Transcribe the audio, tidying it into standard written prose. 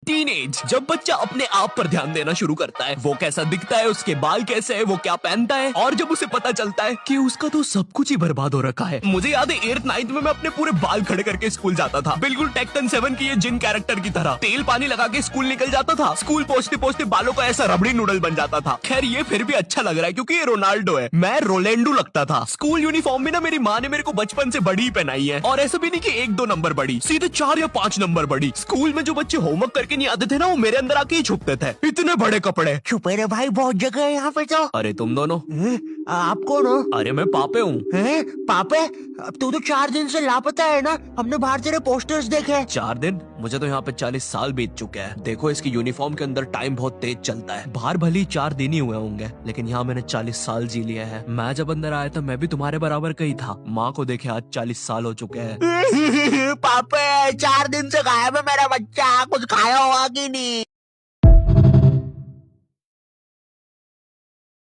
Teenage, जब बच्चा अपने आप पर ध्यान देना शुरू करता है, वो कैसा दिखता है, उसके बाल कैसे है, वो क्या पहनता है, और जब उसे पता चलता है कि उसका तो सब कुछ ही बर्बाद हो रखा है। मुझे याद है 8th 9th में मैं अपने पूरे बाल खड़े करके स्कूल जाता था, बिल्कुल टेक्टन 7 की ये जिन कैरेक्टर की तरह। तेल पानी लगा के स्कूल निकल जाता था, स्कूल पहुंचते पहुंचते बालों का ऐसा रबड़ी नूडल बन जाता था। खैर ये फिर भी अच्छा लग रहा है क्योंकि ये रोनाल्डो है, मैं रोलेंडो लगता था। स्कूल यूनिफॉर्म में ना मेरी माँ ने मेरे को बचपन से बड़ी ही पहनाई है, और ऐसा भी नहीं कि 1-2 नंबर बड़ी, सीधे 4 या 5 नंबर बड़ी। स्कूल में जो बच्चे होमवर्क करके नहीं आते थे ना, वो मेरे अंदर आके ही छुपते थे, इतने बड़े कपड़े। छुपे रे भाई, बहुत जगह है यहाँ पे तो। अरे तुम दोनों? आप कौन हो? अरे मैं पापे हूँ। पापे? अब तू तो 4 दिन से लापता है ना, हमने बाहर तेरे पोस्टर्स देखे। 4 दिन? मुझे तो यहाँ पे 40 साल बीत चुके हैं। देखो इसकी यूनिफॉर्म के अंदर टाइम बहुत तेज चलता है। बाहर भले ही 4 दिन ही हुए होंगे, लेकिन यहाँ मैंने 40 साल जी लिया है। मैं जब अंदर आया था मैं भी तुम्हारे बराबर का ही था। माँ को देखे आज 40 साल हो चुके हैं। पापे 4 दिन से गायब है मेरा बच्चा, कुछ खाया होगा कि नहीं?